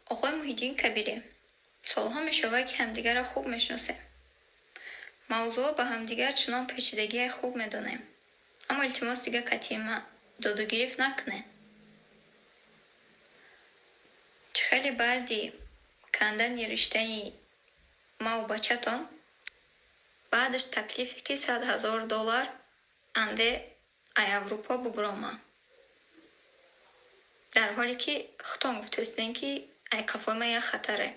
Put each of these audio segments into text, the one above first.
آقای محیدین کبیری، سالها می شود که همدیگر را خوب می شناسیم. موضوع با همدیگر چنان پیچیدگی خوب می دانیم. اما التماس دیگه قطعی ما داد و گرفت نکنه. چه خیلی بعدی کندن رشته ما و بچه‌تان بعدش تکلیفی که $100,000 انده ای اروپا بگراما. در حالی که خطان گفتستین که ای کفای ما یک خطره.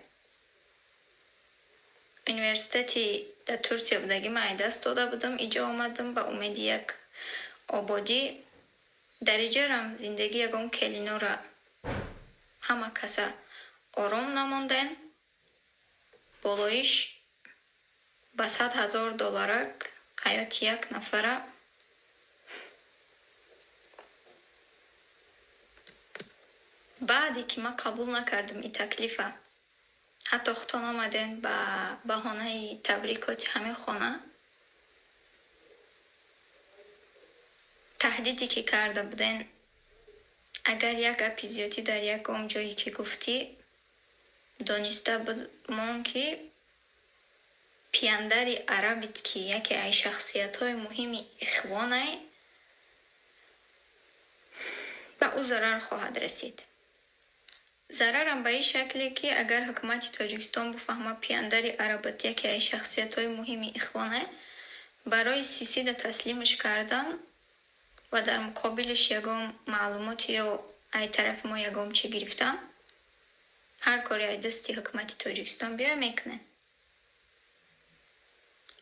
یونیورسیتی در ترکیه بودگی ما ای دست داده بودم. اینجا آمدم با امید یک آبادی. در اینجا رم زندگی یکم کلینو را همه کسا آرام نماندن. بالایش با $100,000 حیات یک نفره بعدی که ما قبول نکردم این تکلیفه، حتی خطان آمدن با بهانه تبریکات همه خانه، تهدیدی که کرده بودن اگر یک اپیزیوتی در یک جایی که گفتی دانسته بودمان که پیاندری عربیت که یکی از شخصیت‌های مهمی اخوانه به او ضرر خواهد رسید. ضررم به این شکلی که اگر حکومت تاجیکستان بفهمه پیاندری عربیت یکی از شخصیت‌های مهمی اخوانه، برای سیسید تسلیمش کردن و در مقابلش یکم معلومات یا ای طرف ما یکم چی گرفتن، هر کاری ای دستی حکومت تاجیکستان بیا میکنه.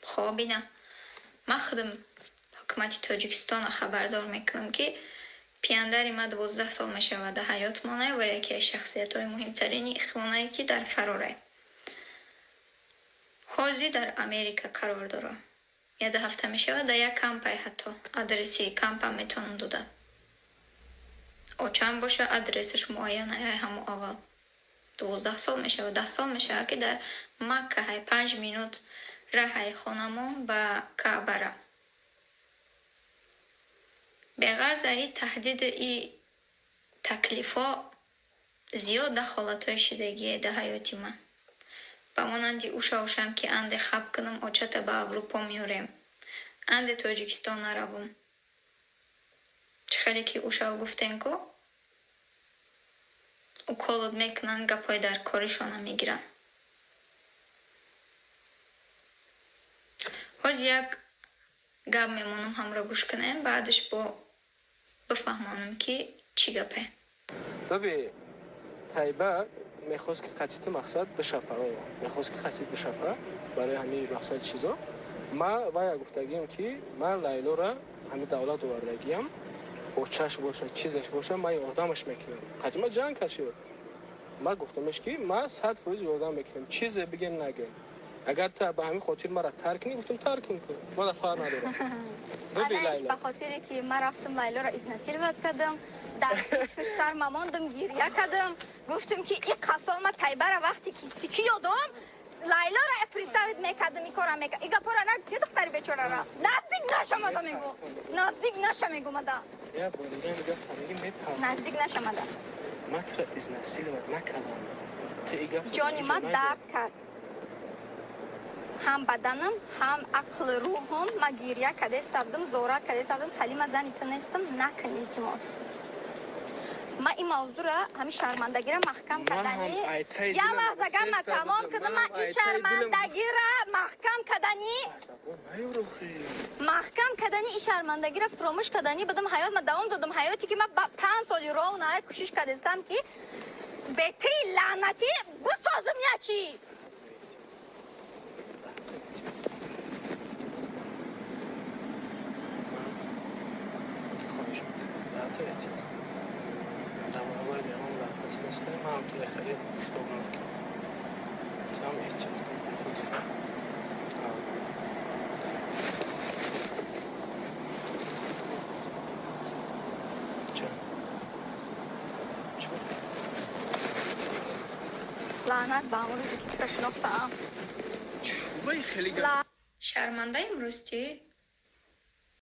خب نه، ما خودم حکومت تاجیکستان خبردار میکنم که پیاندری ما 12 سال میشه و در حیات مانه و یکی از شخصیت های مهمترین اخوانه که در فراره. حاضی در امریکا قرار داره. 1 هفته میشه و در یک کمپ حتی ادرسی کمپ هم میتونم داده. او چند باشه ادرسش معاینه همو اول. 12 سال میشه و 10 سال میشه که در مکه 5 مینوت راه خانمون به کعبه. به غرض ای تهدید ای تکلیفا زیاد دخالتای شدگی ده حیاتی من. با مانندی اوشم که اند خب کنم اوچت به اروپا میوریم. اند تاجیکستان نروم. چه خیلی که اوشاو گفتن که او کالود میکنن گپای در کارشان میگیرن. باز یک گپ میمونم هم را گوش کنیم بعدش با بفهمانم که چی گپه. ببین طیبه میخواست که قطعیت مقصد بشپه میخواست که قطعیت بشپه برای همین مقصد چیزا. ما باید گفتگیم که من لیلا را همین دولت وردگیم با چشم باشه چیزش باشه ما یاردمش میکنم. قطعی ما جنگ کشید. ما گفتمش که ما 100% یاردم میکنم. چیز بگن نگن. اگر تا به همین خاطر مرا ترک کنی گفتم ترک میکنم. من فرق نداره. ببین لیلا به خاطر که من رفتم لیلا را از نسیل ود کردم در کتفش سر ماندم گریه کردم گفتم که این قصال ما طیبه را وقتی که سیکی یادم لیلا را افریستاوید میکردم این کارم میکرد ایگا پورا نگسی دختری بیچاره را نزدیک نشمده میگو نزدیک نشمگو مده یا بولیده میگه فهمیگی میپرد نزدیک نشمده ما تر از نسیل ود نکردم جانی ما درد کرد هم بدنم هم عقل روحم ما گریه کده استردم زورت کده استردم سلیم زنی تنستم نکنی التماس ما این موضوع را همین شرمندگی را محکم کردنی یا لحظه ما تمام کردم ما این شرمندگی را محکم کردنی این شرمندگی را فراموش کردنی بدم حیات ما دوام دادم حیاتی که ما 5 سالی راه نه کوشش کردم که بهتری لعنتی بسازم یا چی خواهش میکنم تو احتیاط زمان باید امام لحظه نستنیم هم تو خیلی خطاب نکنم تو هم احتیاط لطفا لعنت به همون روزی که تو شناختم چوبای خیلی شرمنده امروز چی؟